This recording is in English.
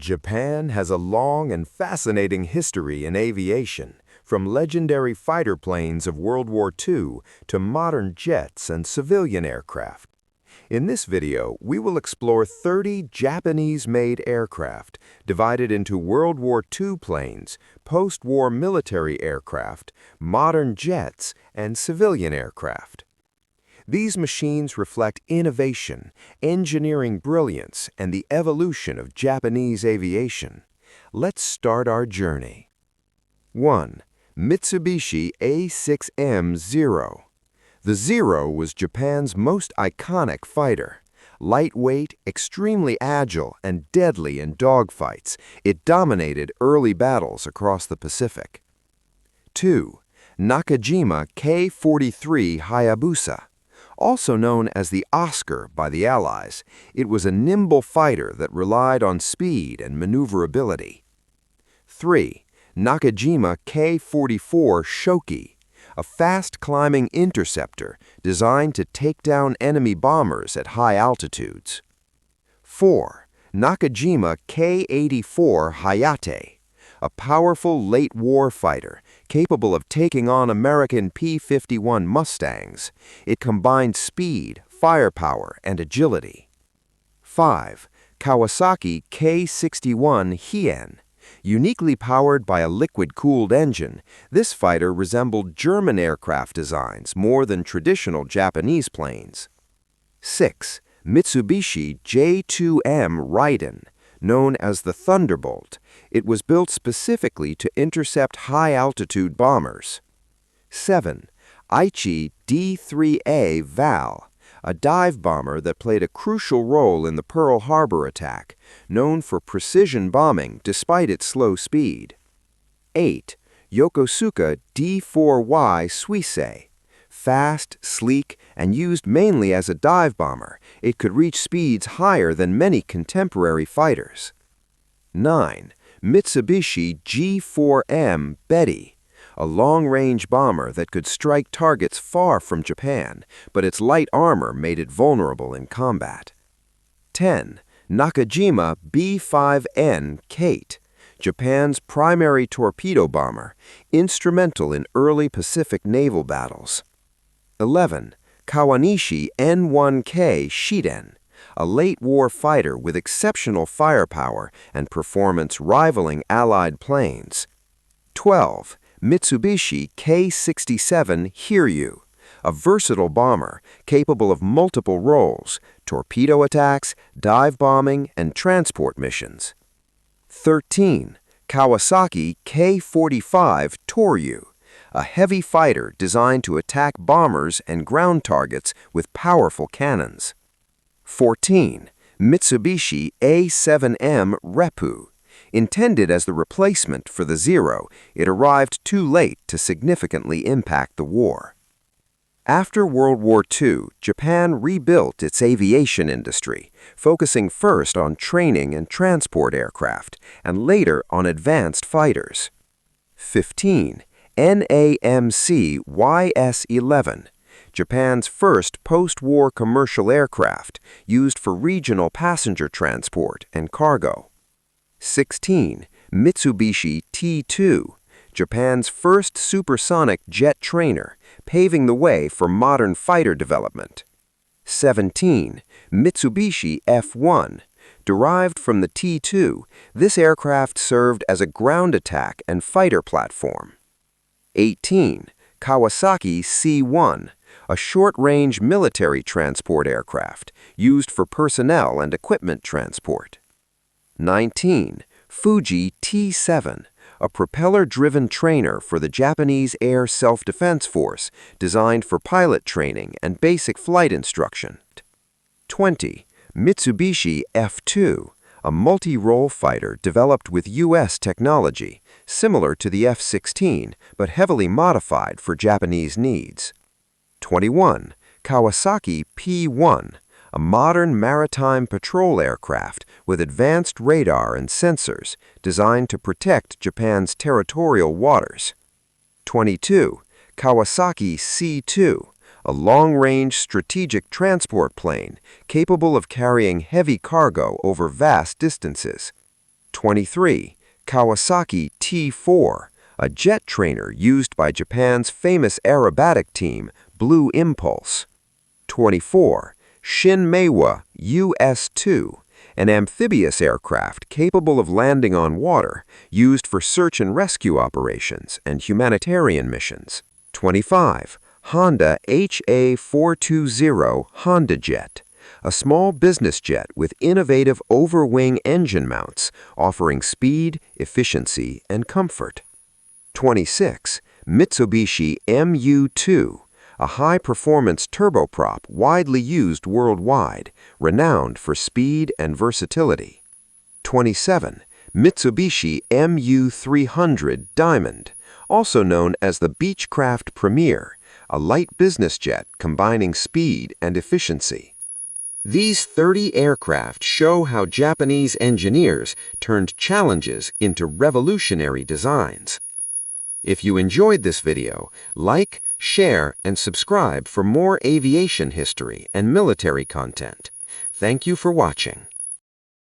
Japan has a long and fascinating history in aviation, from legendary fighter planes of World War II to modern jets and civilian aircraft. In this video, we will explore 30 Japanese-made aircraft divided into World War II planes, post-war military aircraft, modern jets, and civilian aircraft. These machines reflect innovation, engineering brilliance, and the evolution of Japanese aviation. Let's start our journey. 1. Mitsubishi A6M-0. The Zero was Japan's most iconic fighter. Lightweight, extremely agile, and deadly in dogfights, it dominated early battles across the Pacific. 2. Nakajima K-43 Hayabusa. Also known as the Oscar by the Allies, it was a nimble fighter that relied on speed and maneuverability. 3. Nakajima K-44 Shoki, a fast-climbing interceptor designed to take down enemy bombers at high altitudes. 4. Nakajima K-84 Hayate, a powerful late-war fighter capable of taking on American P-51 Mustangs. It combined speed, firepower, and agility. 5. Kawasaki K-61 Hien. Uniquely powered by a liquid-cooled engine, this fighter resembled German aircraft designs more than traditional Japanese planes. 6. Mitsubishi J2M Raiden. Known as the Thunderbolt, it was built specifically to intercept high-altitude bombers. 7. Aichi D3A Val, a dive bomber that played a crucial role in the Pearl Harbor attack, known for precision bombing despite its slow speed. 8. Yokosuka D4Y Suisei. Fast, sleek, and used mainly as a dive bomber, it could reach speeds higher than many contemporary fighters. 9. Mitsubishi G4M Betty, a long-range bomber that could strike targets far from Japan, but its light armor made it vulnerable in combat. 10. Nakajima B5N Kate, Japan's primary torpedo bomber, instrumental in early Pacific naval battles. 11. Kawanishi N1K Shiden, a late-war fighter with exceptional firepower and performance rivaling Allied planes. 12. Mitsubishi K-67 Hiryu, a versatile bomber capable of multiple roles, torpedo attacks, dive bombing, and transport missions. 13. Kawasaki K-45 Toryu, a heavy fighter designed to attack bombers and ground targets with powerful cannons. 14. Mitsubishi A7M Reppu. Intended as the replacement for the Zero, it arrived too late to significantly impact the war. After World War II, Japan rebuilt its aviation industry, focusing first on training and transport aircraft, and later on advanced fighters. 15. NAMC YS-11, Japan's first post-war commercial aircraft, used for regional passenger transport and cargo. 16. Mitsubishi T2, Japan's first supersonic jet trainer, paving the way for modern fighter development. 17. Mitsubishi F1, derived from the T2, this aircraft served as a ground attack and fighter platform. 18. Kawasaki C1, a short-range military transport aircraft used for personnel and equipment transport. 19. Fuji T7, a propeller-driven trainer for the Japanese Air Self-Defense Force designed for pilot training and basic flight instruction. 20. Mitsubishi F2, a multi-role fighter developed with U.S. technology, similar to the F-16, but heavily modified for Japanese needs. 21. Kawasaki P1, a modern maritime patrol aircraft with advanced radar and sensors designed to protect Japan's territorial waters. 22. Kawasaki C2, a long-range strategic transport plane capable of carrying heavy cargo over vast distances. 23. Kawasaki T4, a jet trainer used by Japan's famous aerobatic team, Blue Impulse. 24. ShinMaywa US-2, an amphibious aircraft capable of landing on water, used for search and rescue operations and humanitarian missions. 25. Honda HA420 HondaJet, a small business jet with innovative over-wing engine mounts, offering speed, efficiency, and comfort. 26. Mitsubishi MU-2, a high-performance turboprop widely used worldwide, renowned for speed and versatility. 27. Mitsubishi MU-300 Diamond, also known as the Beechcraft Premier, a light business jet combining speed and efficiency. These 30 aircraft show how Japanese engineers turned challenges into revolutionary designs. If you enjoyed this video, like, share, and subscribe for more aviation history and military content. Thank you for watching.